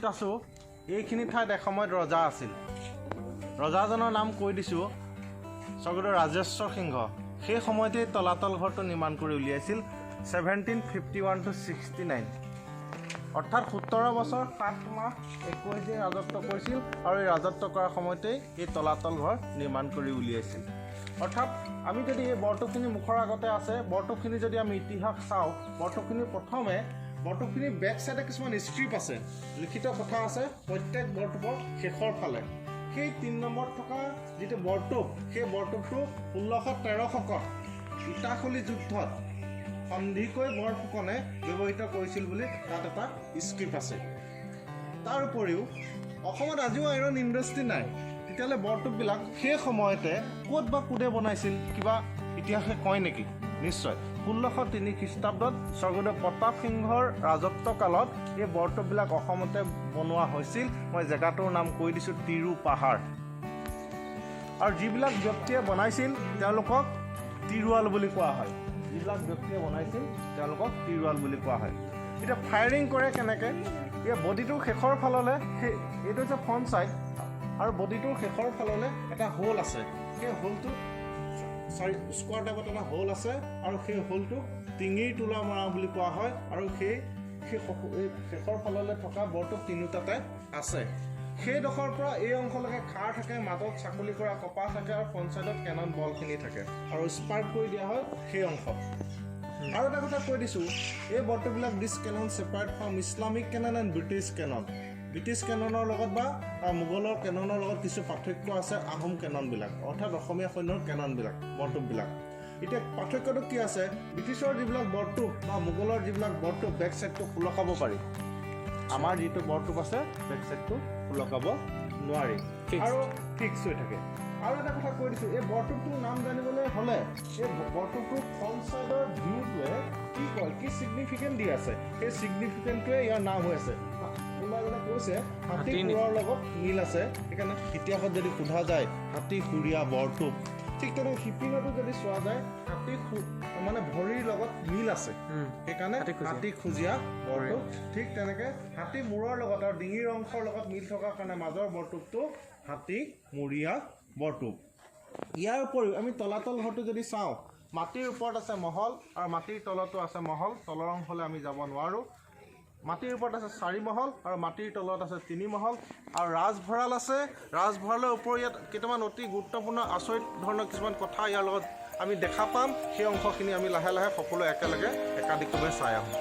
উপস্থিত আছোঁ এইখিনি ঠাইত এসময়ত ৰজা আছিল ৰজাজনৰ নাম কৈ দিছোঁ স্বৰ্গদেউ ৰাজেশ্বৰ সিংহ সেই সময়তে তলাতল ঘৰটো নিৰ্মাণ কৰি উলিয়াইছিল 1751 to 69 অৰ্থাৎ 17 বছৰ 7 মাহ 21 দিন ৰাজত্ব কৰিছিল আৰু এই ৰাজত্ব কৰাৰ সময়তেই এই তলাতল ঘৰ নিৰ্মাণ কৰি উলিয়াইছিল অৰ্থাৎ আমি যদি এই বৰটোপখিনি মুখৰ আগতে আছে বৰটোপখিনি যদি আমি ইতিহাস চাওঁ বৰটোপখিনি প্ৰথমে বৰটোপখিনি বেক চাইডে কিছুমান স্ক্ৰিপ্ট আছে লিখিত কথা আছে প্ৰত্যেক বৰটোপৰ শেষৰ ফালে সেই 3 নম্বৰত থকা যিটো বৰটোপ সেই বৰটোপটো 1613 শকত ইটাখলি যুদ্ধত সন্ধিকৈ বৰফুকনে ব্যৱহৃত কৰিছিল বুলি তাত এটা স্ক্ৰিপ্ট আছে তাৰ উপৰিও অসমত আজিও আইৰণ ইণ্ডাষ্ট্ৰি নাই তেতিয়াহ'লে বৰটোপবিলাক সেই সময়তে ক'ত বা কোনে বনাইছিল কিবা ইতিহাসে কয় নেকি নিশ্চয় 1603 খ্ৰীষ্টাব্দত স্বৰ্গদেউ প্ৰতাপ সিংহৰ ৰাজত্বকালত এই বৰটোপবিলাক অসমতে বনোৱা হৈছিল মই জেগাটোৰ নাম কৈ দিছোঁ তিৰু পাহাৰ আৰু যিবিলাক ব্যক্তিয়ে বনাইছিল তেওঁলোকক তিৰুৱাল বুলি কোৱা হয় যিবিলাক ব্যক্তিয়ে বনাইছিল তেওঁলোকক তিৰুৱাল বুলি কোৱা হয় এতিয়া ফায়াৰিং কৰে কেনেকৈ এই বডিটোৰ শেষৰ ফাললৈ এইটো হৈছে ফ্ৰণ্ট ছাইড আৰু বডিটোৰ শেষৰ ফাললৈ এটা হোল আছে সেই হোলটো স্কোৱাৰ টাইপত এটা হোল আছে আৰু সেই হোলটো টিঙিৰ তোলা মৰা বুলি কোৱা হয় আৰু সেই শেষৰ ফাললৈ থকা বৰটোপ তিনিওটাতে আছে সেইডোখৰ পৰা এই অংশলৈকে খাৰ থাকে মাজত চাকলি কৰা কপাহ থাকে আৰু ফ্ৰণ্ট ছাইডত কেনন বলখিনি থাকে আৰু স্পাৰ্ক কৰি দিয়া হয় সেই অংশ আৰু এটা কথা কৈ দিছোঁ এই বৰটোপবিলাক this canon separate from Islamic canon and British canon British কেননৰ লগত বা মোগলৰ কেননৰ লগত কিছু পাৰ্থক্য আছে আহোম কেননবিলাক অৰ্থাৎ অসমীয়া সৈন্যৰ কেননবিলাক বৰটোপবিলাক এতিয়া পাৰ্থক্যটো কি আছে ব্ৰিটিছৰ যিবিলাক বৰটোপ বা মোগলৰ যিবিলাক বৰটোপ বেক ছাইডটো খোলকাব পাৰি আমাৰ যিটো বৰটোপ আছে বেক ছাইডটো খোলকাব নোৱাৰি আৰু ফিক্স হৈ থাকে আৰু এটা কথা কৈ দিছোঁ এই বৰটোপটোৰ নাম জানিবলৈ হ'লে এই বৰটোপটোৰ ফ্ৰণ্ট ছাইডৰ ভিউটোৱে কি কয় কি ছিগনিফিকেণ্ট দি আছে সেই ছিগনিফিকেণ্টটোৱে ইয়াৰ নাম হৈ আছে কোনোবাজনে কৈছে হাতী খুৰৰ লগত মিল আছে সেইকাৰণে ইতিহাসত যদি সোধা যায় হাতী খুৰীয়া বৰটোপ ঠিক তেনেকৈ শিপিনতো যদি চোৱা যায় হাতী মানে ভৰিৰ লগত মিল আছে সেইকাৰণে হাতী খুজীয়া বৰটোপ ঠিক তেনেকৈ হাতী মূৰৰ লগত আৰু ডিঙিৰ অংশৰ লগত মিল থকাৰ কাৰণে মাজৰ বৰটোপটো হাতী মূৰীয়া বৰটোপ ইয়াৰ উপৰিও আমি তলাতল ঘৰটো যদি চাওঁ মাটিৰ ওপৰত আছে মহল আৰু মাটিৰ তলতো আছে মহল তলৰ অংশলৈ আমি যাব নোৱাৰোঁ মাটিৰ ওপৰত আছে 4 মহল আৰু মাটিৰ তলত আছে 3 মহল আৰু ৰাজভঁৰাল আছে ৰাজভঁৰালৰ ওপৰত ইয়াত কেইটামান অতি গুৰুত্বপূৰ্ণ আচৰিত ধৰণৰ কিছুমান কথা ইয়াৰ লগত আমি দেখা পাম সেই অংশখিনি আমি লাহে লাহে সকলো একেলগে একাধিকভাৱে চাই আহোঁ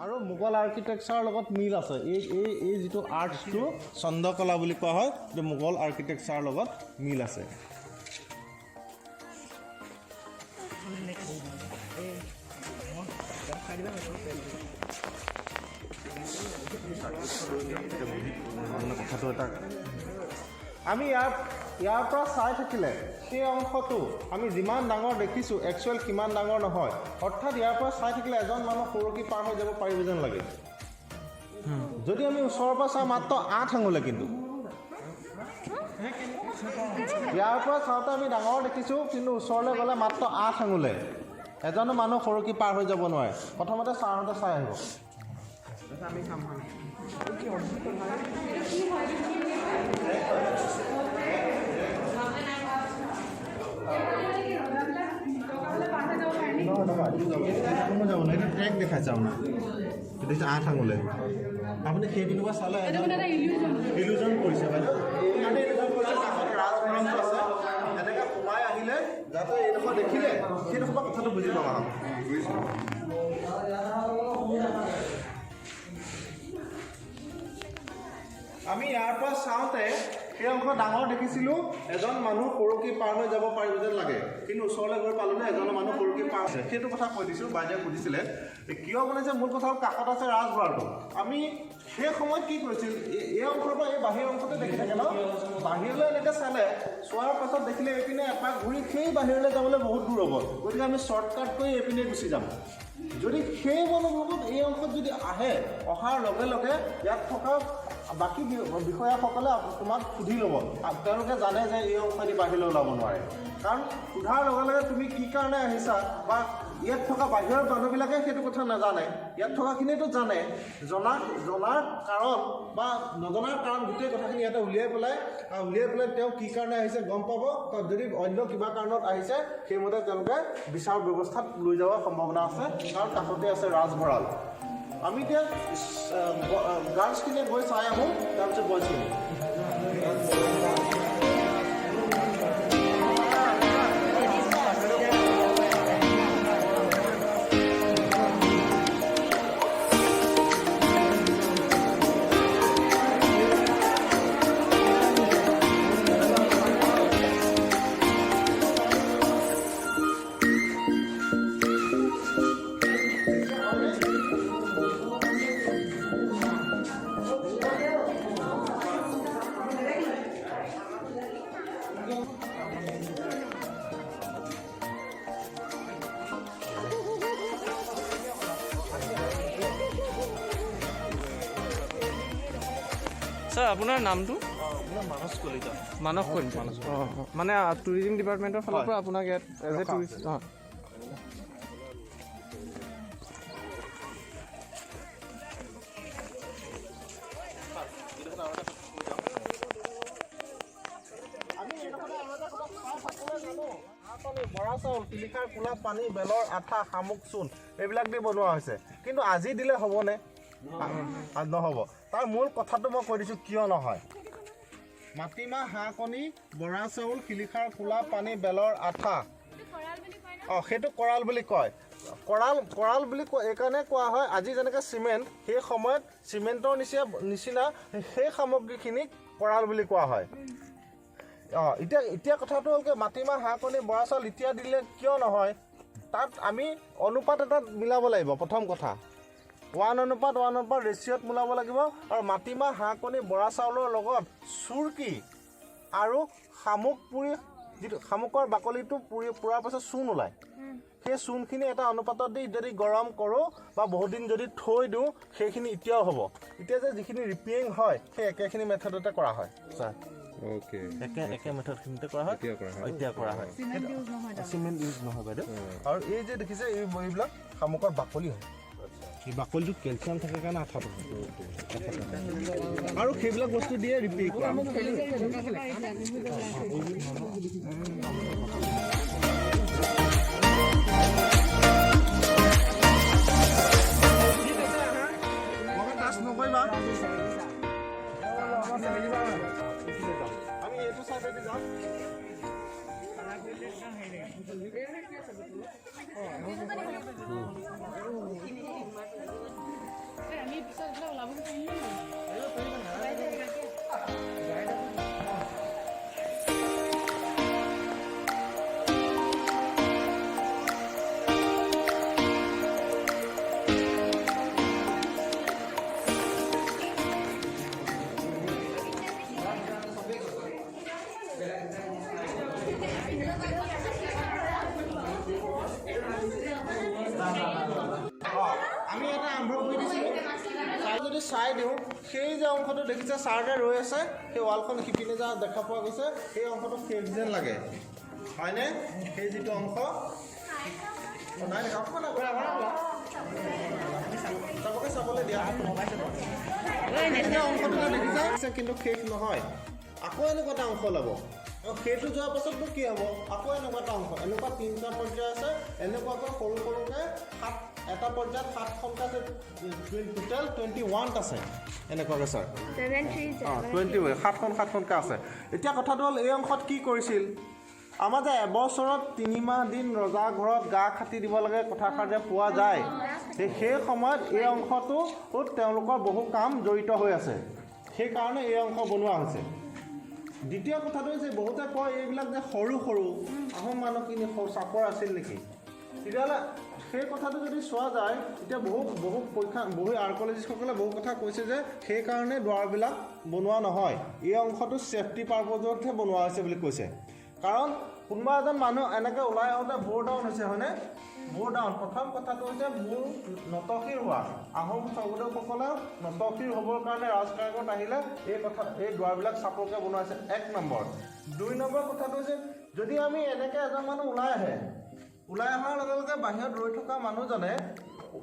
আৰু মোগল আৰ্কিটেক্সাৰৰ লগত মিল আছে এই যিটো আৰ্টছটো চন্দ্ৰকলা বুলি কোৱা হয় এইটো মোগল আৰ্কিটেক্সাৰৰ লগত মিল আছে কথাটো এটা আমি ইয়াৰ পৰা চাই থাকিলে সেই অংশটো আমি যিমান ডাঙৰ দেখিছোঁ একচুৱেল কিমান ডাঙৰ নহয় অৰ্থাৎ ইয়াৰ পৰা চাই থাকিলে এজন মানুহ সৰকি পাৰ হৈ যাব পাৰিব যেন লাগে যদি আমি ওচৰৰ পৰা চাওঁ মাত্ৰ 8 আঙুলে কিন্তু ইয়াৰ পৰা চাওঁতে আমি ডাঙৰ দেখিছোঁ কিন্তু ওচৰলৈ গ'লে মাত্ৰ 8 আঙুলে এজনো মানুহ সৰকি পাৰ হৈ যাব নোৱাৰে প্ৰথমতে ছাৰহঁতে চাই আহিব আমি চাম যাব না এটা ট্ৰেক দেখাইছে আপোনাৰ এইটো হৈছে 8 আঙুলে আপুনি সেই পিনৰ পৰা চালে ইলিউজন কৰিছে বাইদেউ ৰাজভঁৰালটো আছে এনেকৈ সোমাই আহিলে যাতে এইডোখৰ দেখিলে সেইডোখৰ পৰা কথাটো বুজি পাবা আমি ইয়াৰ পৰা চাওঁতে সেই অংশ ডাঙৰ দেখিছিলোঁ এজন মানুহ সৰকি পাৰ হৈ যাব পাৰিব যেন লাগে কিন্তু ওচৰলৈ গৈ পালোঁ যে এজন মানুহ সৰকি পাৰ আছে সেইটো কথা কৈ দিছোঁ বাইদেৱে সুধিছিলে কিয় বনাইছে মূল কথা হ'ল কাষত আছে ৰাজভঁৰালটো আমি সেই সময়ত কি কৰিছিল এই অংশটো এই বাহিৰ অংশতে দেখি থাকে ন বাহিৰলৈ এনেকৈ চালে চোৱাৰ পাছত দেখিলে এইপিনে এপাক ঘূৰি সেই বাহিৰলৈ যাবলৈ বহুত দূৰ হ'ব গতিকে আমি শ্বৰ্টকাট কৰি এইপিনে গুচি যাম যদি সেই মনোভাৱত এই অংশত যদি আহে অহাৰ লগে লগে ইয়াত থকা বাকী বিষয়াসকলে তোমাক সুধি ল'ব তেওঁলোকে জানে যে এই অংশদি বাহিৰলৈ ওলাব নোৱাৰে কাৰণ সোধাৰ লগে লগে তুমি কি কাৰণে আহিছা বা ইয়াত থকা বাহিৰৰ মানুহবিলাকে সেইটো কথা নাজানে ইয়াত থকাখিনিয়েতো জানে জনাৰ কাৰণ বা নজনাৰ কাৰণ গোটেই কথাখিনি ইয়াতে উলিয়াই পেলাই তেওঁ কি কাৰণে আহিছে গম পাব যদি অন্য কিবা কাৰণত আহিছে সেইমতে তেওঁলোকে বিচাৰ ব্যৱস্থাত লৈ যোৱাৰ সম্ভাৱনা আছে কাৰণ কাষতে আছে ৰাজভঁৰাল আমি এতিয়া গাৰ্লছখিনিয়ে গৈ চাই আহোঁ তাৰপিছত বয়ছখিনি স্যাৰ আপোনাৰ নামটো মানস কলিতা মানস কলিতা মানে টুৰিজিম ডিপাৰ্টমেণ্টৰ ফালৰ পৰা আপোনাক ইয়াত এজ এ টুৰিষ্ট বৰা চাউল শিলিখাৰ কোলা পানী বেলৰ আঠা শামুক চূণ এইবিলাক দি বনোৱা হৈছে কিন্তু আজি দিলে হ'বনে নহ'ব তাৰ মূল কথাটো মই কৈ দিছোঁ কিয় নহয় মাটিমাহ হাঁহ কণী বৰা চাউল শিলিখাৰ কোলা পানী বেলৰ আঠা সেইটো কৰাল বুলি কয় কৰাল বুলি এইকাৰণে কোৱা হয় আজি যেনেকৈ চিমেণ্ট সেই সময়ত চিমেণ্টৰ নিচিনা সেই সামগ্ৰীখিনিক কৰাল বুলি কোৱা হয় এতিয়া কথাটো হ'ল কি মাটিমাহ হাঁহ কণী বৰা চাউল এতিয়া দিলে কিয় নহয় তাত আমি অনুপাত এটা মিলাব লাগিব প্ৰথম কথা 1:1 ৰেচিঅ'ত মিলাব লাগিব আৰু মাটিমাহ হাঁহ কণী বৰা চাউলৰ লগত চুৰকি আৰু শামুক পুৰি যিটো শামুকৰ বাকলিটো পুৰাৰ পাছত চূণ ওলায় সেই চূণখিনি এটা অনুপাতত দি যদি গৰম কৰোঁ বা বহুত দিন যদি থৈ দিওঁ সেইখিনি এতিয়াও হ'ব এতিয়া যে যিখিনি ৰিপেয়াৰিং হয় সেই একেখিনি মেথডতে কৰা হয় ছাৰ একে মেথডখিনিতে কৰা হয় এতিয়া কৰা হয় চিমেণ্ট ইউজ নহয় বাইদেউ আৰু এই যে দেখিছে এইবিলাক শামুকৰ বাকলি হয় এই বাকলিটোত কেলছিয়াম থাকে কাৰণে আঠাটো আৰু সেইবিলাক বস্তু দিয়ে ৰিপেয়াৰ কৰা আমি এইটো চাইডে যাম আমি এটা আৰম্ভ কৰি দিছিলোঁ চাই যদি চাই দিওঁ সেই যে অংশটো দেখিছে চাৰতে ৰৈ আছে সেই ৱালখন সিপিনে যা দেখা পোৱা গৈছে সেই অংশটো ফেক যেন লাগে হয়নে সেই যিটো অংশ নাই দেখা চবকে চাবলৈ দিয়া অংশটো দেখিছে কিন্তু ফেক নহয় আকৌ এনেকুৱা এটা অংশ ল'ব আৰু সেইটো যোৱাৰ পাছতনো কি হ'ব আকৌ এনেকুৱা এটা অংশ এনেকুৱা 3টা পৰ্যায় আছে এনেকুৱাকৈ সৰু সৰুকৈ এটা পৰ্যায়ত 7খনকৈ আছে টোটেল 21 আছে এনেকুৱাকৈ ছাৰ 7খনকৈ আছে এতিয়া কথাটো হ'ল এই অংশত কি কৰিছিল আমাৰ যে এবছৰত 3 মাহ দিন ৰজা ঘৰত গা খাটি দিব লাগে কথাষাৰ যে পোৱা যায় সেই সময়ত এই অংশটোত তেওঁলোকৰ বহু কাম জড়িত হৈ আছে সেইকাৰণে এই অংশ বনোৱা হৈছে দ্বিতীয় কথাটো হৈছে বহুতে কয় এইবিলাক যে সৰু সৰু আহোম মানুহখিনি চাপৰ আছিল নেকি তেতিয়াহ'লে সেই কথাটো যদি চোৱা যায় এতিয়া বহু আৰ্কলজিষ্টসকলে বহু কথা কৈছে যে সেইকাৰণে দুৱাৰবিলাক বনোৱা নহয় এই অংশটো ছেফটি পাৰপজতহে বনোৱা হৈছে বুলি কৈছে কাৰণ কোনোবা এজন মানুহ এনেকৈ ওলাই আহোঁতে বৰ ডাউন হৈছে হয়নে বৰ ডাউন প্ৰথম কথাটো হৈছে মোৰ নতশিৰ হোৱা আহোম স্বৰ্গদেউসকলে নতশিৰ হ'বৰ কাৰণে ৰাজকাৰ্যত আহিলে এই দুৱাৰবিলাক চাপৰকৈ বনোৱা হৈছে 1 নম্বৰ 2 নম্বৰ কথাটো হৈছে যদি আমি এনেকৈ এজন মানুহ ওলাই অহাৰ লগে লগে বাহিৰত ৰৈ থকা মানুহজনে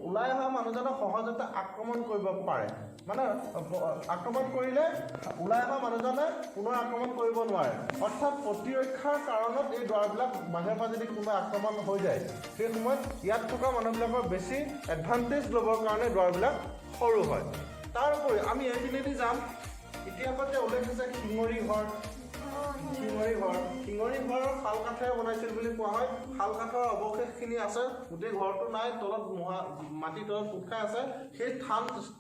ওলাই অহা মানুহজনক সহজতে আক্ৰমণ কৰিব পাৰে মানে আক্ৰমণ কৰিলে ওলাই অহা মানুহজনে পুনৰ আক্ৰমণ কৰিব নোৱাৰে অৰ্থাৎ প্ৰতিৰক্ষাৰ কাৰণত এই দুৱাৰবিলাক বাহিৰৰ পৰা যদি কোনোবা আক্ৰমণ হৈ যায় সেই সময়ত ইয়াত থকা মানুহবিলাকৰ বেছি এডভান্টেজ ল'বৰ কাৰণে দুৱাৰবিলাক সৰু হয় তাৰ উপৰি আমি এইপিনেদি যাম ইতিহাসত যে উল্লেখ আছে শিঙৰি ঘৰৰ শাল কাঠেৰে বনাইছিল বুলি কোৱা হয় শাল কাঠৰ অৱশেষখিনি আছে গোটেই ঘৰটো নাই তলত মাটিৰ তলত পোত খাই আছে সেই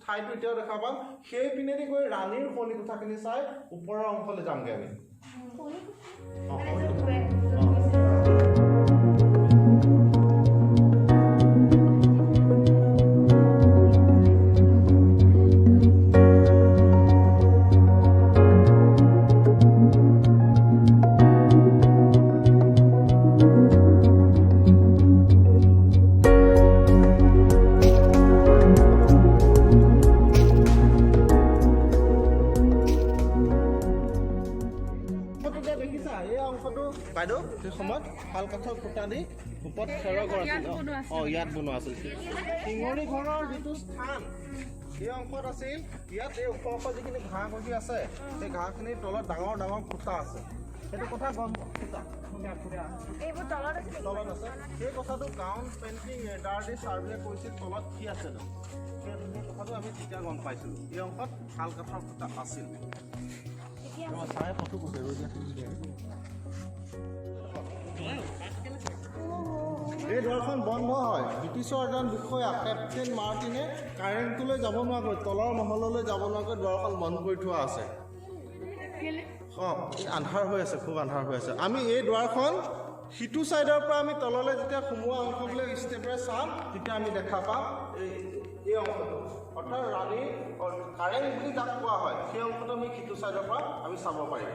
ঠাইটো এতিয়াও দেখা পাম সেই পিনেদি গৈ ৰাণীৰ শোৱনি কোঠাখিনি চাই ওপৰৰ অংশলৈ যামগৈ আমি বাইদেউ সেই সময়ত শাল কাঠৰ খুঁটা দি ওপৰত খেৰৰ ঘৰ আছিল ইয়াত বনোৱা আছিল শিঙৰি ঘৰৰ যিটো স্থান এই অংশত আছিল ইয়াত এই ওখ ওখ যিখিনি ঘাঁহ গজি আছে সেই ঘাঁহখিনিৰ তলত ডাঙৰ ডাঙৰ খুঁটা আছে সেইটো কথা গম তলত আছে সেই কথাটো গ্ৰাউণ্ড পেইণ্টিং ৰেডাৰ দি ছাৰ্ভে কৰিছিল তলত কি আছে সেই কথাটো আমি তেতিয়া গম পাইছিলোঁ এই অংশত শাল কাঠৰ খুঁটা আছিল চাই ফটো কৈছে এই দুৱাৰখন বন্ধ হয় ব্ৰিটিছৰ এজন বিষয়া কেপ্টেইন মাৰ্টিনে কাৰেণ্টটোলৈ যাব নোৱাৰাকৈ তলৰ মহললৈ যাব নোৱাৰাকৈ দুৱাৰখন বন্ধ কৰি থোৱা আছে আন্ধাৰ হৈ আছে খুব আন্ধাৰ হৈ আছে আমি এই দুৱাৰখন সিটো ছাইডৰ পৰা আমি তললৈ যেতিয়া সোমোৱা অংশবিলাক ষ্টেপেৰে চাম তেতিয়া আমি দেখা পাম এই অংশটো অৰ্থাৎ ৰাণী কাৰেণ্ট বুলি যাক কোৱা হয় সেই অংশটো আমি সিটো ছাইডৰ পৰা আমি চাব পাৰিম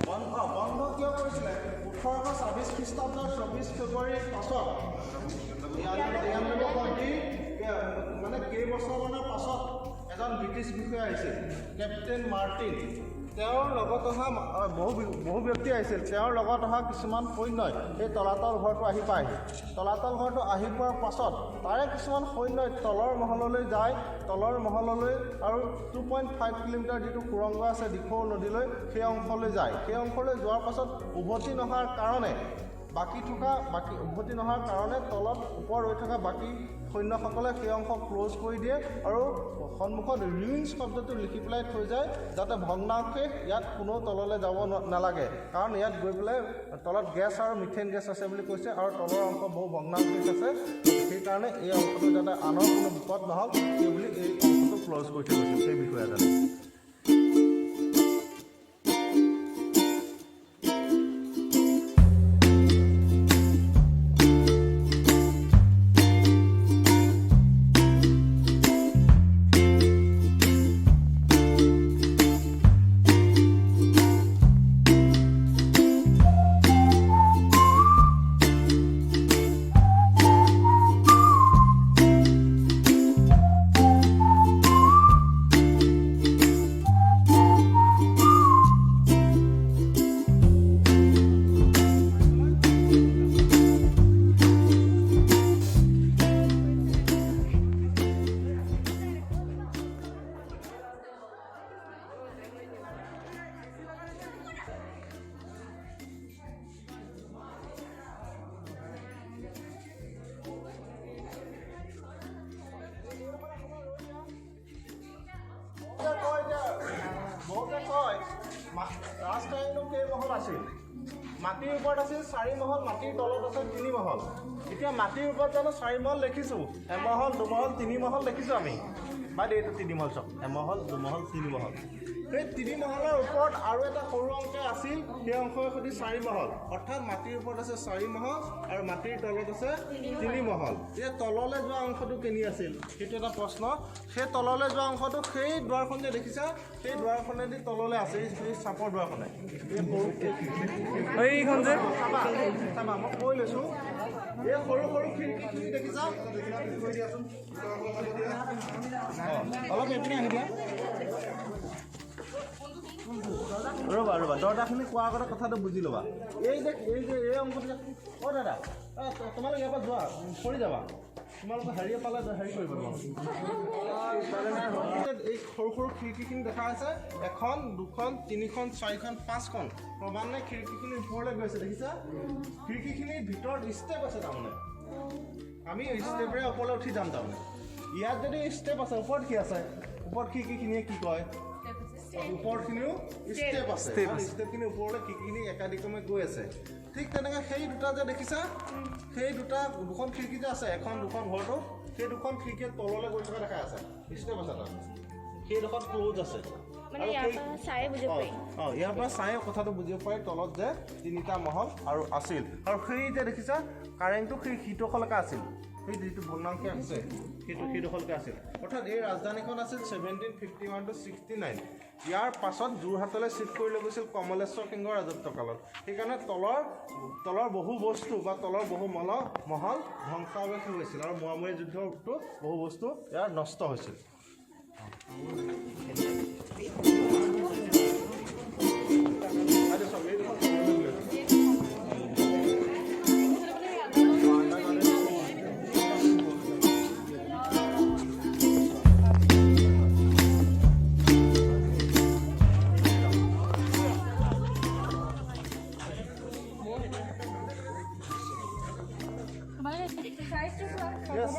বন্ধ কিয় কৰিছিলে 1826 খ্ৰীষ্টাব্দৰ 24 ফেব্ৰুৱাৰীৰ পাছত মানে কেইবছৰমানৰ পাছত এজন ব্ৰিটিছ বিষয়া আহিছিল কেপ্টেইন মাৰ্টিন তেওঁৰ লগত অহা বহু ব্যক্তি আহিছিল তেওঁৰ লগত অহা কিছুমান সৈন্যই এই তলাতল ঘৰটো আহি পায়হি তলাতল ঘৰটো আহি পোৱাৰ পাছত তাৰে কিছুমান সৈন্যই তলৰ মহললৈ যায় তলৰ মহললৈ আৰু 2.5 কিলোমিটাৰ যিটো সুৰংগ আছে দিখৌ নদীলৈ সেই অংশলৈ যায় সেই অংশলৈ যোৱাৰ পাছত উভতি নহাৰ কাৰণে উভতি নহাৰ কাৰণে তলত ওপৰ ৰৈ থকা বাকী সৈন্যসকলে সেই অংশ ক্ল'জ কৰি দিয়ে আৰু সন্মুখত ৰুইনছ শব্দটো লিখি পেলাই থৈ যায় যাতে ভগ্নাৱশেষ ইয়াত কোনো তললৈ যাব নালাগে কাৰণ ইয়াত গৈ পেলাই তলত গেছ আৰু মিথেন গেছ আছে বুলি কৈছে আৰু তলৰ অংশ বহু ভগ্নাৱশেষ আছে সেইকাৰণে এই অংশটো যাতে আনৰ কোনো বিপদ নহওক সেই বুলি এই অংশটো ক্ল'জ কৰি থৈ গৈছিল সেই বিষয়ে জানে ৰাজধানীনো কেইমহল আছিল মাটিৰ ওপৰত আছিল 4 মহল মাটিৰ তলত আছে 3 মহল এতিয়া মাটিৰ ওপৰত জানো 4 মহল দেখিছোঁ এমহল 2 মহল 3 মহল দেখিছোঁ আমি বাইদেউ এইটো 3 মহল চাওক এমহল 2 মহল 3 মহল সেই 3 মহলৰ ওপৰত আৰু এটা সৰু অংশ আছিল সেই অংশৰ সৈতে 4 মহল অৰ্থাৎ মাটিৰ ওপৰত আছে 4 মহল আৰু মাটিৰ তলত আছে 3 মহল এই তললৈ যোৱা অংশটো কেনি আছিল সেইটো এটা প্ৰশ্ন সেই তললৈ যোৱা অংশটো সেই দুৱাৰখন যে দেখিছা সেই দুৱাৰখনেদি তললৈ আছে এই চাপৰ দুৱাৰখনে এইখন যে চাবা মই কৈ লৈছোঁ এই সৰু সৰু খিৰিকীখিনি দেখিছা কৈ দিয়াচোন অলপ এইপিনে আহি দিয়া ৰ'বা দৰজাখিনি কোৱাৰ আগতে কথাটো বুজি ল'বা এই অংশটো অ' দাদা তোমালোক ইয়াৰ পৰা যোৱা পৰি যাবা তোমালোকে হেৰিয়ে পালে হেৰি কৰিব এই সৰু সৰু খিৰিকীখিনি দেখা আছে 1 2 3 4 5খন ক্ৰমান্বয়ে খিৰিকীখিনি ওপৰলৈ গৈছে দেখিছা খিৰিকীখিনিৰ ভিতৰত ষ্টেপ আছে তাৰমানে আমি ষ্টেপেৰে ওপৰলৈ উঠি যাম তাৰমানে ইয়াত যদি ষ্টেপ আছে ওপৰত কি আছে ওপৰত খিৰিকীখিনিয়ে কি কয় ওপৰখিনিও ষ্টেপ আছে ষ্টেপখিনি ওপৰলৈ খিৰিকীখিনি একাধিক্ৰমে গৈ আছে ঠিক তেনেকৈ সেই দুটা যে দেখিছা সেই দুখন খিৰিকী যে আছে 1 2 ঘৰটো সেই দুখন খিৰিকীয়ে তললৈ গৈ থকা দেখা আছে ষ্টেপ আছে তাত সেইডোখৰত ক্ল'জ আছে ইয়াৰ পৰা চাই কথাটো বুজিব পাৰি তলত যে 3টা মহল আৰু আছিল আৰু সেই যে দেখিছা কাৰেণ্টটো সেই সিটোখলকে আছিল সেই যিটো ভগ্নাংশ আছে সেইডোখৰলৈকে আছিল অৰ্থাৎ এই ৰাজধানীখন আছিল 1751 to 69 ইয়াৰ পাছত যোৰহাটলৈ চিফ্ট কৰি লৈ গৈছিল কমলেশ্বৰ সিংহৰ ৰাজত্বকালত সেইকাৰণে তলৰ বহু বস্তু বা তলৰ বহু মহল ধ্বংসাৱশেষ হৈছিল আৰু মোৱামৰীয়া যুদ্ধতো বহু বস্তু ইয়াৰ নষ্ট হৈছিল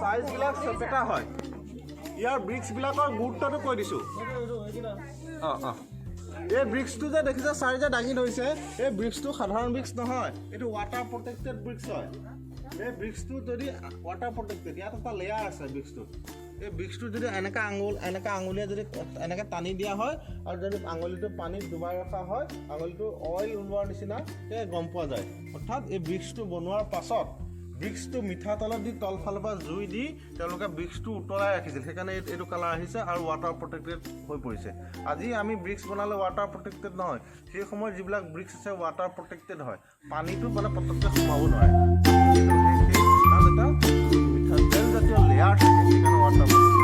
সাইজবিলাক চেপেটা হয় ইয়াৰ ব্ৰিক্সবিলাকৰ গুৰুত্বটো কৈ দিছোঁ এই ব্ৰিক্সটো যে দেখিছে চাৰি যে দাঙি ধৰিছে এই ব্ৰিক্সটো সাধাৰণ ব্ৰিক্স নহয় এইটো ৱাটাৰ প্ৰটেক্টেড ব্ৰিক্স হয় এই ব্ৰিক্সটো যদি ৱাটাৰ প্ৰটেক্টেড ইয়াত এটা লেয়াৰ আছে ব্ৰিক্সটোত এই ব্ৰিক্সটো যদি এনেকৈ আঙুলিয়ে যদি এনেকৈ টানি দিয়া হয় আৰু যদি আঙুলিটো পানীত ডুবাই ৰখা হয় আঙুলিটো অইল ওলোৱাৰ নিচিনা গম পোৱা যায় অৰ্থাৎ এই ব্ৰিক্সটো বনোৱাৰ পাছত ব্ৰিক্সটো মিঠাতলত দি তলফালৰ পৰা জুই দি তেওঁলোকে ব্ৰিক্সটো উতলাই ৰাখিছিল সেইকাৰণে এইটো কালাৰ আহিছে আৰু ৱাটাৰ প্ৰটেক্টেড হৈ পৰিছে আজি আমি ব্ৰিক্স বনালে ৱাটাৰ প্ৰটেক্টেড নহয় সেই সময়ত যিবিলাক ব্ৰিক্স আছে ৱাটাৰ প্ৰটেক্টেড হয় পানীটো মানে পটককৈ সোমাব নোৱাৰে তাত এটা তেল জাতীয় লেয়াৰ থাকে সেইকাৰণে ৱাটাৰ প্ৰটেক্টেড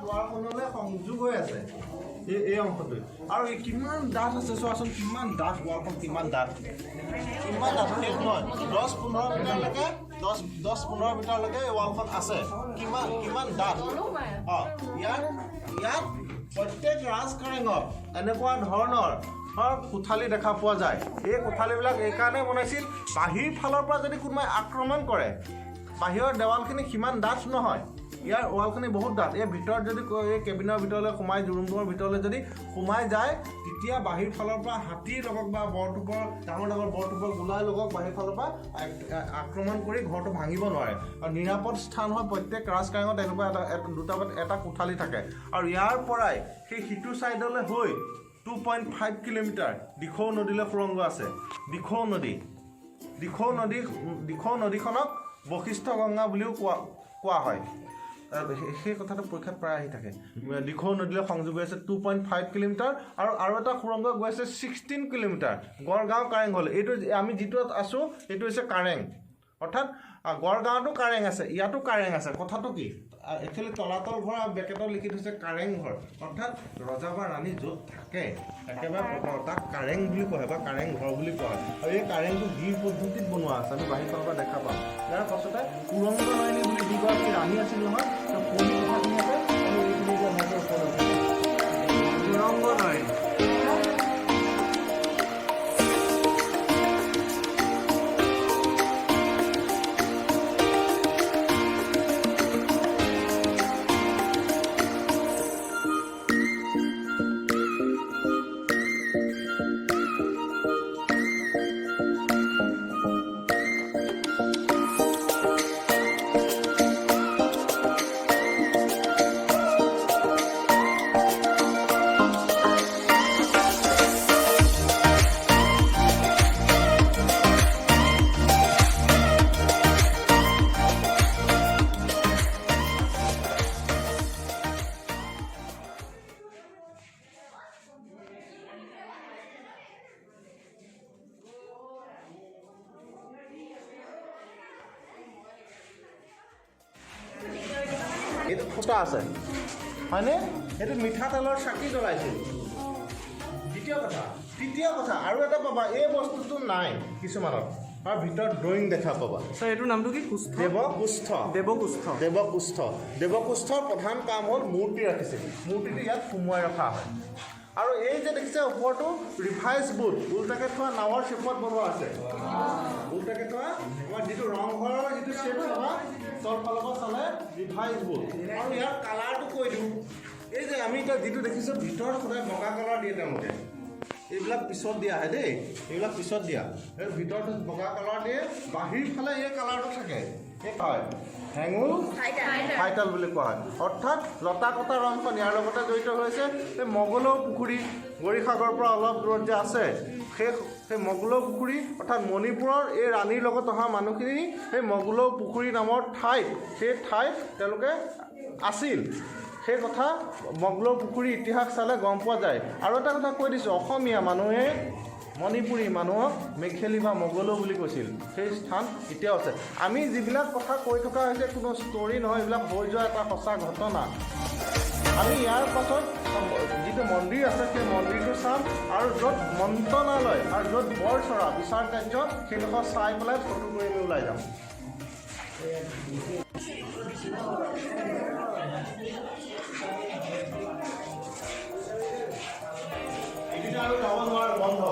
দুৱাৰখনলৈ সংযোগ হৈ আছে এই অংশটোৱে আৰু এই কিমান ডাঠ আছে চোৱাচোন কিমান ডাঠ দুৱাৰখন কিমান ডাঠ শেষ নহয় 10-15 মিটাৰলৈকে 10-15 মিটাৰলৈকে এই ৱালখন আছে কিমান ডাঠ ইয়াত প্ৰত্যেক ৰাজকাৰেঙত এনেকুৱা ধৰণৰ কোঠালি দেখা পোৱা যায় এই কোঠালিবিলাক এইকাৰণে বনাইছিল বাহিৰ ফালৰ পৰা যদি কোনোবাই আক্ৰমণ কৰে বাহিৰৰ দেৱালখিনি সিমান ডাঠ নহয় ইয়াৰ ৱালখিনি বহুত ডাঠ এই ভিতৰত যদি এই কেবিনৰ ভিতৰলৈ সোমাই ৰুমটোৰ ভিতৰলৈ যদি সোমাই যায় তেতিয়া বাহিৰ ফালৰ পৰা হাতীৰ লগত বা বৰটোপৰ ডাঙৰ বৰটোপৰ গোলাই লগক বাহিৰ ফালৰ পৰা আক্ৰমণ কৰি ঘৰটো ভাঙিব নোৱাৰে আৰু নিৰাপদ স্থান হয় প্ৰত্যেক ৰাজকাৰেঙত এনেকুৱা এটা কোঠালি থাকে আৰু ইয়াৰ পৰাই সেই সিটো ছাইডলৈ হৈ 2.5 কিলোমিটাৰ দিখৌ নদীলৈ সুৰংগ আছে দিখৌ নদীখনক বশিষ্ঠ গংগা বুলিও কোৱা হয় সেই কথাটো পৰীক্ষাত প্ৰায় আহি থাকে দিখৌ নদীলৈ সংযোগ হৈ আছে 2.5 কিলোমিটাৰ আৰু এটা সুৰংগ গৈ আছে 16 কিলোমিটাৰ গড়গাঁও কাৰেং হ'ল এইটো আমি যিটোত আছোঁ এইটো হৈছে কাৰেং অৰ্থাৎ গড়গাঁৱতো কাৰেং আছে, ইয়াতো কাৰেং আছে। কথাটো কি একচুৱেলি তলাতল ঘৰ আৰু বেকেটত লিখি থৈছে কাৰেং ঘৰ, অৰ্থাৎ ৰজা বা ৰাণী য'ত থাকে একেবাৰে তাক কাৰেং বুলি কোৱা হয় বা কাৰেং ঘৰ বুলি কোৱা হয়। আৰু এই কাৰেংটো গিৰ পদ্ধতিত বনোৱা আছে, আমি বাহিৰফালৰ পৰা দেখা পাম। ইয়াৰ পাছতে উৰংগ নয়নী বুলি যিগৰাকী ৰাণী আছিল নহয়, তেওঁ পুৰণি কথাখিনি আছে আৰু এইখিনি যে আমাকে ওপৰত উৰংগ নয়নী। এইটো ফুটা আছে হয়নে? এইটো মিঠাতেলৰ চাকি জ্বলাইছিল। তৃতীয় কথা আৰু এটা পাবা, এই বস্তুটো নাই কিছুমানত, তাৰ ভিতৰত ড্ৰয়িং দেখা পাবা। স্যাৰ এইটোৰ নামটো কি? দেৱকুষ্ঠৰ প্ৰধান কাম হ'ল মূৰ্তি ৰাখিছিল। মূৰ্তিটো ইয়াত সোমোৱাই ৰখা হয়। আৰু এই যে দেখিছে ওপৰটো ৰিভাইজ বুট, উল্টাকে থোৱা নাৱৰ শ্বেপত বনোৱা আছে। উল্টাকে থোৱা আমাৰ যিটো ৰংঘৰৰ যিটো শ্বেপ থকা তলফালৰ পৰা চালে ৰিভাইজ বুট। আৰু ইয়াৰ কালাৰটো কৈ দিওঁ, এই যে আমি এতিয়া যিটো দেখিছোঁ ভিতৰত সদায় বগা কালাৰ দিয়ে তেওঁলোকে, এইবিলাক পিছত দিয়া হয় দেই, এইবিলাক পিছত দিয়া। এই ভিতৰত বগা কালাৰ দিয়ে, বাহিৰ ফালে এই কালাৰটো থাকে, এই হয় হেঙুল ফাইটাল বুলি কোৱা হয়। অৰ্থাৎ লতা কটাৰ ৰংখন ইয়াৰ লগতে জড়িত হৈছে। এই মগলৌ পুখুৰী গৌৰীসাগৰৰ পৰা অলপ দূৰত যে আছে, সেই মগলৌ পুখুৰী অৰ্থাৎ মণিপুৰৰ এই ৰাণীৰ লগত অহা মানুহখিনি সেই মগলৌ পুখুৰী নামৰ সেই ঠাইত তেওঁলোকে আছিল। সেই কথা মগলৌ পুখুৰীৰ ইতিহাস চালে গম পোৱা যায়। আৰু এটা কথা কৈ দিছোঁ, অসমীয়া মানুহে মণিপুৰী মানুহক মেখেলি বা মগলৌ বুলি কৈছিল। সেই স্থান এতিয়াও আছে। আমি যিবিলাক কথা কৈ থকা হৈছে কোনো ষ্টৰী নহয়, এইবিলাক হৈ যোৱা এটা সঁচা ঘটনা। আমি ইয়াৰ পাছত যিটো মন্দিৰ আছে সেই মন্দিৰটো চাম, আৰু য'ত মন্ত্ৰণালয় আৰু য'ত বৰ চৰা বিচাৰ কাৰ্য সেইডোখৰ চাই পেলাই ফটো কৰি আমি ওলাই যাম। আৰু যাব নোৱাৰো, বন্ধ।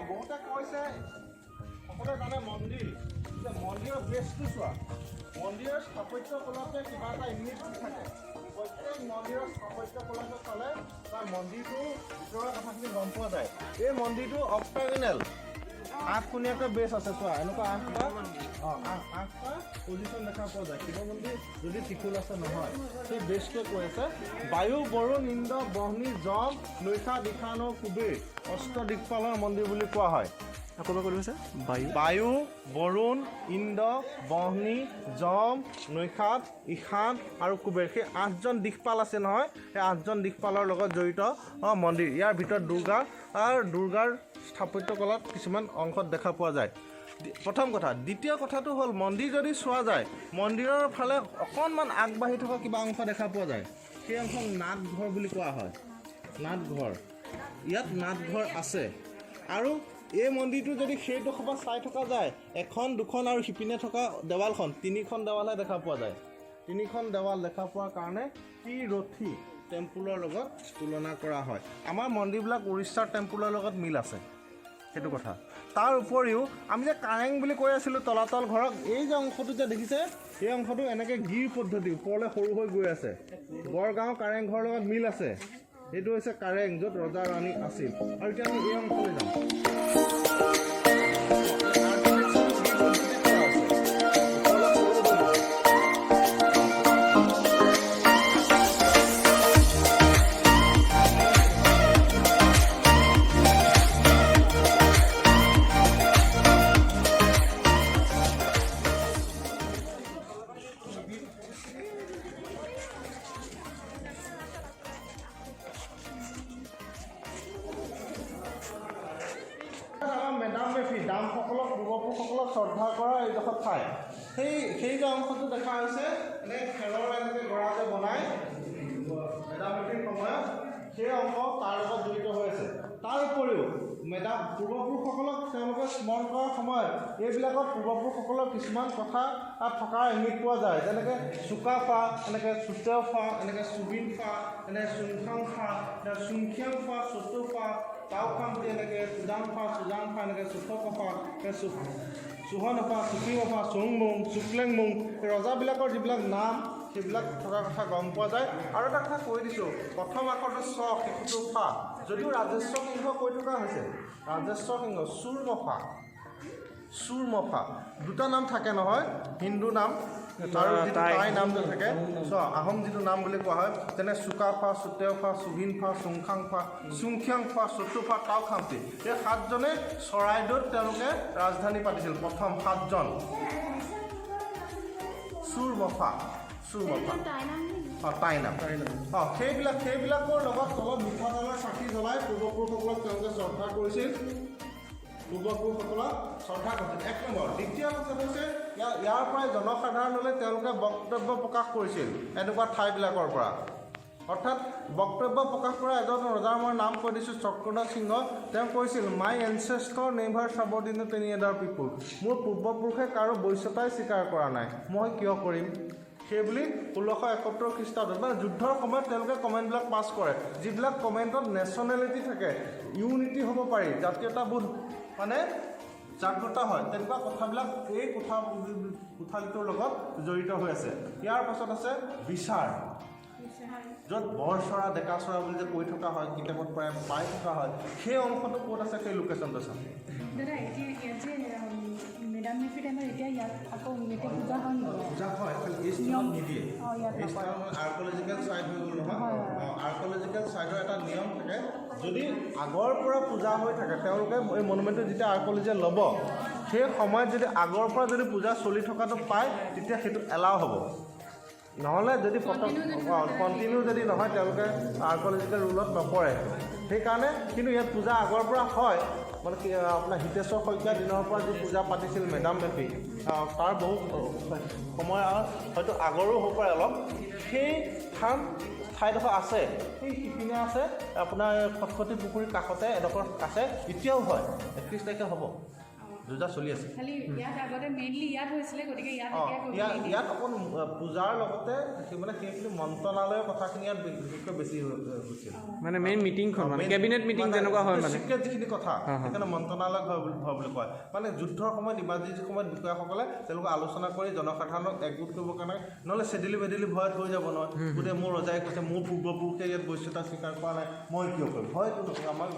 বহুতে কৈছে, সকলোৱে জানে মন্দিৰৰ বেছটো চোৱা, মন্দিৰৰ স্থাপত্য কলাতে কিবা এটা ইউনিট থাকে। প্ৰত্যেক মন্দিৰৰ স্থাপত্য কলাটো চালে তাৰ মন্দিৰটোৰ ভিতৰৰ কথাখিনি গম পোৱা যায়। এই মন্দিৰটো অক্টাগনেল 8কোণীয়াকৈ বেছ আছে, চোৱা এনেকুৱা 8টা পজিশ্যন দেখা পোৱা যায়। শিৱ মন্দিৰ যদি ত্ৰিশূল আছে নহয়, সেই বেছটোৱে কৈ আছে বায়ু, বৰুণ, ইন্দ্ৰ, ব্ৰহ্মী, যম, নৈষা, দিশানো, কুবেৰ অষ্ট দিকপালৰ মন্দিৰ বুলি কোৱা হয়। আকৌ এবাৰ কৈ দিছে, বায়ু, বৰুণ, ইন্দ্ৰ, ব্ৰহ্মী, যম, নৈষাত, ঈশান আৰু কুবেৰ, সেই 8জন দিকপাল আছে নহয়, সেই 8জন দিকপালৰ লগত জড়িত মন্দিৰ। ইয়াৰ ভিতৰত দুৰ্গাৰ স্থাপত্য কলাত কিছুমান অংশত দেখা পোৱা যায়। প্ৰথম কথা। দ্বিতীয় কথাটো হ'ল, মন্দিৰ যদি চোৱা যায়, মন্দিৰৰ ফালে অকণমান আগবাঢ়ি থকা কিবা অংশ দেখা পোৱা যায়। সেই অংশক নাটঘৰ বুলি কোৱা হয়। নাটঘৰ, ইয়াত নাটঘৰ আছে। আৰু এই মন্দিৰটো যদি সেইডোখৰ পৰা চাই থকা যায়, 1, 2 আৰু সিপিনে থকা দেৱালখন 3খন দেৱালহে দেখা পোৱা যায়। 3খন দেৱাল দেখা পোৱাৰ কাৰণে ত্ৰিৰথী টেম্পুলৰ লগত তুলনা কৰা হয়। আমাৰ মন্দিৰবিলাক উৰিষ্যাৰ টেম্পুলৰ লগত মিল আছে, সেইটো কথা। তাৰ উপৰিও আমি যে কাৰেং বুলি কৈ আছিলোঁ তলাতল ঘৰক, এই যে অংশটো যে দেখিছে, এই অংশটো এনেকৈ গিৰ পদ্ধতি ওপৰলৈ সৰু হৈ গৈ আছে। গড়গাঁও কাৰেংঘৰৰ লগত মিল আছে। এইটো হৈছে কাৰেং, য'ত ৰজা ৰাণী আছিল। আৰু এতিয়া আমি এই অংশলৈ যাম। নামসকলক পূৰ্বপুৰুষসকলক শ্ৰদ্ধা কৰা এইডোখৰ ঠাই সেই অংশটো দেখা হৈছে এনে খেৰৰ এনেকৈ গৰা যে বনাই মেদামতিৰ সময়ত সেই অংশ তাৰ লগত জড়িত হৈ আছে। তাৰ উপৰিও পূৰ্বপুৰুষসকলক তেওঁলোকে স্মৰণ কৰাৰ সময়ত এইবিলাকত পূৰ্বপুৰুষসকলৰ কিছুমান কথা থকাৰ ইংগিত পোৱা যায়, যেনেকৈ চুকাফা, এনেকৈ চুতেওফা, এনেকৈ চুবিনফা, এনে চুংখাংফা, চুংখিয়াংফা, চতুফা, তাওখামতি, এনেকৈ চুজাংফা, এনেকৈ চুফকফা, চুহনফা, চুকিমফা, চুংমুং, চুকলেংমুং, ৰজাবিলাকৰ যিবিলাক নাম সেইবিলাক থকাৰ কথা গম পোৱা যায়। আৰু এটা কথা কৈ দিছোঁ, প্ৰথম আখৰটো চ, শেষটো ফা, যদিও ৰাজেশ্বৰ সিংহ কৈ থকা হৈছে, ৰাজেশ্বৰ সিংহ, চুৰমফা দুটা নাম থাকে নহয়, হিন্দু নাম আৰু যিটো টাই নামটো থাকে। আহোম যিটো নাম বুলি কোৱা হয়, যেনে চুকাফা, চুতেওফা, চুবিনফা, চুংখাংফা, চুংখিয়াংফা, চতুফা, তাওখামতি, এই 7জনে চৰাইদেউত তেওঁলোকে ৰাজধানী পাতিছিল। প্ৰথম 7জন চুৰমফা টাই নাম সেইবিলাকৰ লগত অলপ মিঠাতেলৰ চাকি জ্বলাই পূৰ্বপুৰুষসকলক তেওঁলোকে শ্ৰদ্ধা কৰিছিল। এক নম্বৰ। দ্বিতীয় কথা হৈছে ইয়াৰ পৰাই জনসাধাৰণলৈ তেওঁলোকে বক্তব্য প্ৰকাশ কৰিছিল এনেকুৱা ঠাইবিলাকৰ পৰা। অৰ্থাৎ বক্তব্য প্ৰকাশ কৰা এজন ৰজাৰ মই নাম কৈ দিছোঁ, চক্ৰধৰ সিংহ। তেওঁ কৈছিল, মাই এনচেষ্টৰ নেভাৰ চাবৰ্ডিনেট এনি আদাৰ পিপুল, মোৰ পূৰ্বপুৰুষে কাৰো বৈশ্যতাই স্বীকাৰ কৰা নাই, মই কিয় কৰিম। সেইবুলি 1671 খ্ৰীষ্টাব্দত মানে যুদ্ধৰ সময়ত তেওঁলোকে কমেণ্টবিলাক পাছ কৰে, যিবিলাক কমেণ্টত নেশ্যনেলিটি থাকে, ইউনিটি হ'ব পাৰি, জাতীয়তাবোধ মানে জাগ্ৰত হয়, তেনেকুৱা কথাবিলাক এই কোঠালিটোৰ লগত জড়িত হৈ আছে। ইয়াৰ পাছত আছে বিচাৰ, য'ত বৰচৰা ডেকাচৰা বুলি যে কৈ থকা হয়, কিতাপত প্ৰায় পাই থকা হয়, সেই অংশটো ক'ত আছে সেই লোকেশ্যনটো চাম। পূজা হয়, এই স্থানত নিদিয়ে। এই স্থানত আৰ্কলজিকেল ছাইট হৈ গ'ল নহয়, আৰ্কলজিকেল ছাইটৰ এটা নিয়ম থাকে, যদি আগৰ পৰা পূজা হৈ থাকে, তেওঁলোকে এই মনুমেণ্টটো যেতিয়া আৰ্কলজিয়ে ল'ব, সেই সময়ত যদি আগৰ পৰা যদি পূজা চলি থকাটো পায়, তেতিয়া সেইটো এলাও হ'ব। নহ'লে যদি কণ্টিনিউ যদি নহয়, তেওঁলোকে আৰ্কলজিকেল ৰুলত নপৰে। সেইকাৰণে কিন্তু ইয়াত পূজা আগৰ পৰা হয়, মানে কি আপোনাৰ হিতেশ্বৰ শইকীয়াৰ দিনৰ পৰা যি পূজা পাতিছিল মেডাম মেফি, তাৰ বহু সময় হয়তো আগৰো হ'ব পাৰে অলপ। সেই ঠাইডোখৰ আছে, সেই সিপিনে আছে আপোনাৰ খটখটি পুখুৰীৰ কাষতে এডোখৰ আছে, এতিয়াও হয়, 31 তাৰিখে হ'ব, পূজা চলি আছে। ইয়াত অকণ পূজাৰ লগতে মানে সেইখিনি মন্ত্ৰণালয়ৰ কথাখিনি ইয়াত বিশেষকৈ বেছি হৈছিল, মানে মেইন মিটিংখন কেবিনেট মিটিং যেনেকুৱা হয়, মানে চিক্ৰেট যিখিনি কথা সেইকাৰণে মন্ত্ৰণালয় হয় বুলি কয়। মানে যুদ্ধৰ সময়ত ইমাৰ্জেঞ্চি সময়ত বিষয়াসকলে তেওঁলোকে আলোচনা কৰি জনসাধাৰণক একগোট কৰিবৰ কাৰণে, নহ'লে চেডেলি বেডেলি ভয়ত হৈ যাব নহয়, গোটেই মোৰ ৰজাই কৈছে মোৰ পূৰ্বপুৰুষে ইয়াত বৈশ্যতা স্বীকাৰ কৰা নাই, মই কিয় কৰিম, হয়তো আমাৰ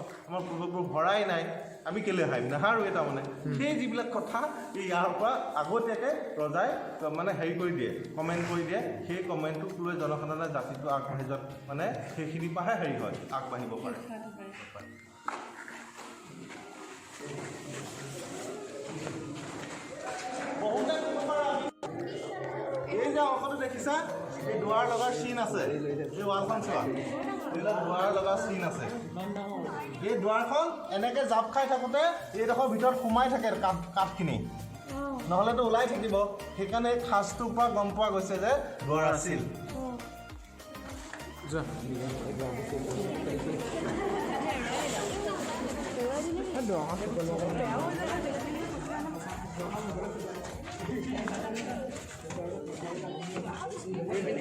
পূৰ্বপুৰুষ ভৰাই নাই, আমি কেলৈ হাৰিম, নাহাৰোৱে তাৰমানে। সেই যিবিলাক কথা ইয়াৰ পৰা আগতীয়াকৈ ৰজাই মানে হেৰি কৰি দিয়ে, কমেণ্ট কৰি দিয়ে, সেই কমেণ্টটোক লৈ জনসাধাৰণে জাতিটো আগবাঢ়ি যোৱাত মানে সেইখিনিৰ পৰাহে হেৰি হয়, আগবাঢ়িব পাৰে। এই যে অংশটো দেখিছা, এই দুৱাৰ লগাৰ চিন আছে, এই ৱালখন চোৱা, এইবিলাক দুৱাৰ লগা চিন আছে। এই দুৱাৰখন এনেকৈ জাপ খাই থাকোঁতে এইডোখৰ ভিতৰত সোমাই থাকে কাঠখিনি, নহ'লেতো ওলাই থাকিব। সেইকাৰণে এই খাজটোৰ পৰা গম পোৱা গৈছে যে দুৱাৰ আছিল।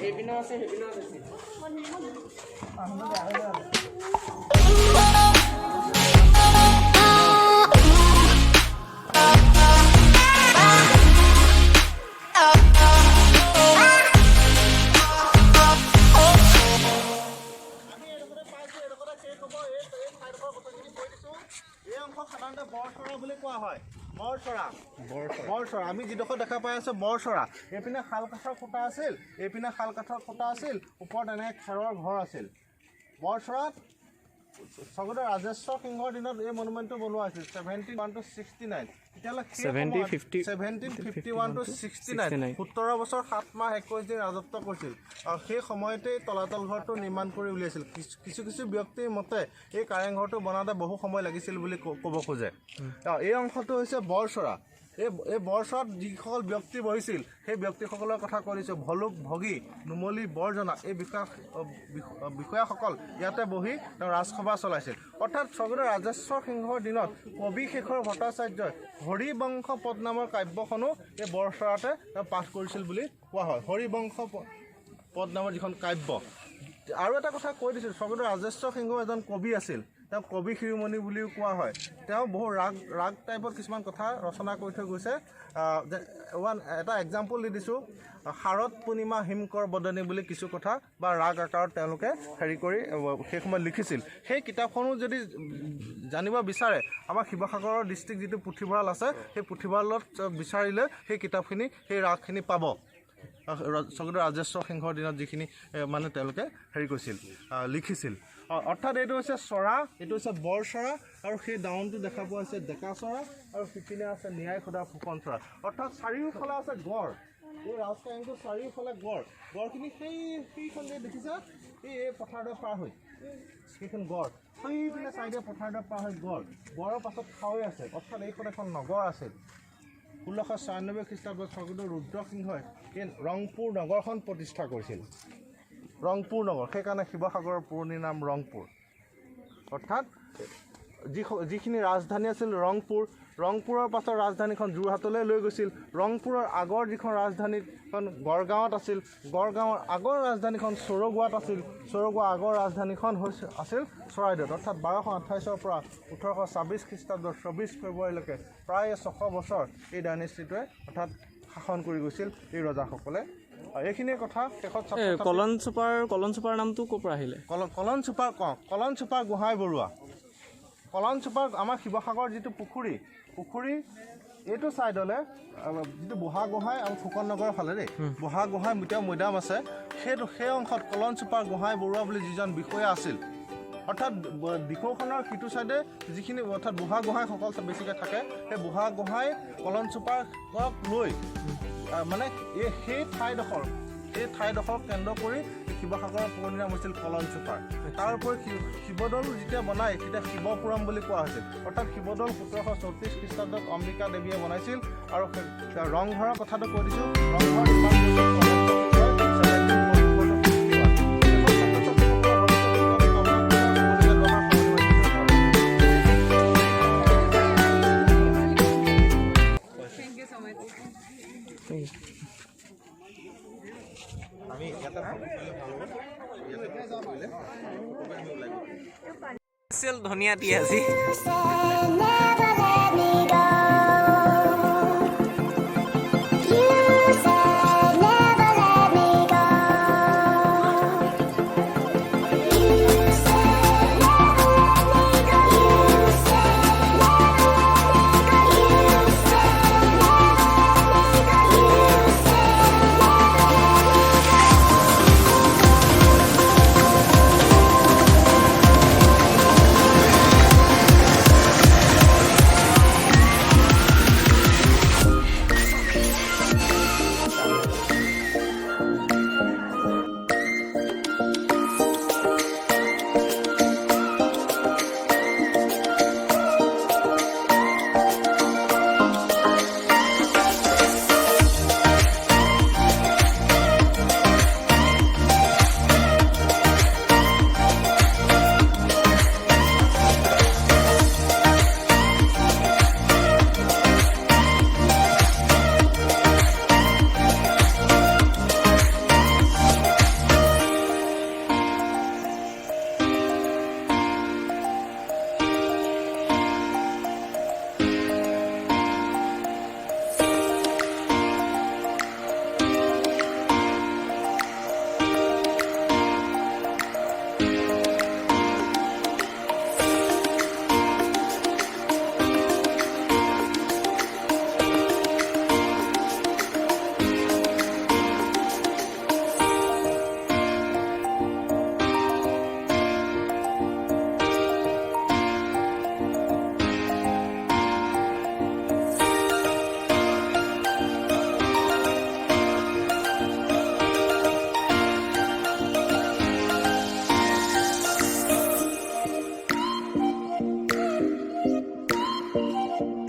এইপিনে আছে, সেইপিনে আছে। সাধাৰণতে বৰচৰা বুলি কোৱা হয়, বৰচৰা আমি যিডোখৰ দেখা পাই আছোঁ বৰচৰা। এইপিনে শালকাঠৰ খুঁটা আছিল, এইপিনে শালকাঠৰ খুঁটা আছিল, ওপৰত এনে খেৰৰ ঘৰ আছিল। বৰচৰাত স্বৰ্গদেউ ৰাজেশ্বৰ সিংহৰ দিনত এই মনুমেণ্টটো বনোৱা হৈছিল 71 to 69 তেতিয়ালৈ 1751 to 69 17 বছৰ 7 মাহ 21 দিন ৰাজত্ব কৰিছিল আৰু সেই সময়তে তলাতল ঘৰটো নিৰ্মাণ কৰি উলিয়াইছিল কিছু কিছু ব্যক্তিৰ মতে এই কাৰেংঘৰটো বনাওঁতে বহু সময় লাগিছিল বুলি ক'ব খোজে এই অংশটো হৈছে বৰচৰা এই বৰচৰাত যিসকল ব্যক্তি বহিছিল সেই ব্যক্তিসকলৰ কথা কৈ দিছোঁ ভলুক ভগী নুমলী বৰজনা এই বিষয়াসকল ইয়াতে বহি তেওঁ ৰাজসভা চলাইছিল অৰ্থাৎ স্বৰ্গদেউ ৰাজেশ্বৰ সিংহৰ দিনত কবি শেখৰ ভট্টাচাৰ্যই হৰিবংশ পদ নামৰ কাব্যখনো এই বৰচৰাতে তেওঁ পাঠ কৰিছিল বুলি কোৱা হয় হৰিবংশ পদ নামৰ যিখন কাব্য আৰু এটা কথা কৈ দিছিল স্বৰ্গদেউ ৰাজেশ্বৰ সিংহ এজন কবি আছিল তেওঁ কবি শিৰোমণি বুলিও কোৱা হয় তেওঁ বহু ৰাগ টাইপৰ কিছুমান কথা ৰচনা কৰি থৈ গৈছে এটা এক্সাম্পল দি দিছোঁ শাৰদ পূৰ্ণিমা হিমকৰ বদনী বুলি কিছু কথা বা ৰাগ আকাৰত তেওঁলোকে হেৰি কৰি সেই সময়ত লিখিছিল সেই কিতাপখনো যদি জানিব বিচাৰে আমাৰ শিৱসাগৰৰ ডিষ্ট্ৰিক্ট যিটো পুথিভঁৰাল আছে সেই পুথিভঁৰালত বিচাৰিলে সেই কিতাপখিনি সেই ৰাগখিনি পাব স্বৰ্গদেউ ৰাজেশ্বৰ সিংহৰ দিনত যিখিনি মানে তেওঁলোকে হেৰি কৰিছিল লিখিছিল অৰ্থাৎ এইটো হৈছে চৰা এইটো হৈছে বৰচৰা আৰু সেই ডাউনটো দেখা পোৱা হৈছে ডেকা চৰা আৰু সিপিনে আছে ন্যায় সদা ফুকন চৰা অৰ্থাৎ চাৰিওফালে আছে গড় এই ৰাজকাৰেংটো চাৰিওফালে গড়খিনি সেইখন দেখিছা এই পথাৰতে পাৰ হৈ সেইখন গড় সেইপিনে চাইডে পথাৰতে পাৰ হৈ গড়ৰ পাছত খাৱৈ আছে অৰ্থাৎ এইখন এখন নগৰ আছিল 1696 খ্ৰীষ্টাব্দত স্বৰ্গদেউ ৰুদ্ৰসিংহই এই ৰংপুৰ নগৰখন প্ৰতিষ্ঠা কৰিছিল ৰংপুৰ নগৰ সেইকাৰণে শিৱসাগৰৰ পুৰণি নাম ৰংপুৰ অৰ্থাৎ যিখিনি ৰাজধানী আছিল ৰংপুৰৰ পাছত ৰাজধানীখন যোৰহাটলৈ লৈ গৈছিল ৰংপুৰৰ আগৰ যিখন ৰাজধানীখন গড়গাঁৱত আছিল গড়গাঁৱৰ আগৰ ৰাজধানীখন চৰগুৱাত আছিল চৰগুৱা আগৰ ৰাজধানীখন আছিল চৰাইদেউত অৰ্থাৎ 1228 পৰা 1826 খ্ৰীষ্টাব্দৰ 24 ফেব্ৰুৱাৰীলৈকে প্ৰায় 600 বছৰ এই ডাইনেষ্টিটোৱে অৰ্থাৎ শাসন কৰি গৈছিল এই ৰজাসকলে এইখিনিয়ে কথা শেষত কলনচুপাৰ নামটো ক'ৰ পৰা আহিলে কলনচুপাৰ গোহাঁই বৰুৱা কলনচুপাৰ আমাৰ শিৱসাগৰ যিটো পুখুৰী এইটো ছাইডলৈ যিটো বুঢ়া গোহাঁই আৰু ফুকন নগৰৰ ফালে দেই বুঢ়া গোহাঁই এতিয়া মৈদাম আছে সেই অংশত কলনচুপাৰ গোহাঁই বৰুৱা বুলি যিজন বিষয়া আছিল অৰ্থাৎ দিখৌখনৰ সিটো ছাইডে যিখিনি অৰ্থাৎ বুঢ়া গোহাঁইসকল বেছিকৈ থাকে সেই বুঢ়া গোহাঁই কলনচুপাৰক লৈ মানে সেই ঠাইডোখৰ কেন্দ্ৰ কৰি শিৱসাগৰৰ পুৰণি নাম হৈছিল কলনচুপাৰ তাৰ উপৰি শিৱদৌল যেতিয়া বনায় তেতিয়া শিৱপুৰম বুলি কোৱা হৈছিল অৰ্থাৎ শিৱদৌল 1734 খ্ৰীষ্টাব্দত অম্বিকা দেৱীয়ে বনাইছিল আৰু ৰংঘৰৰ কথাটো কৈ দিছোঁ ৰংঘৰ ধনিয়া দি আজি ধন্যবাদ।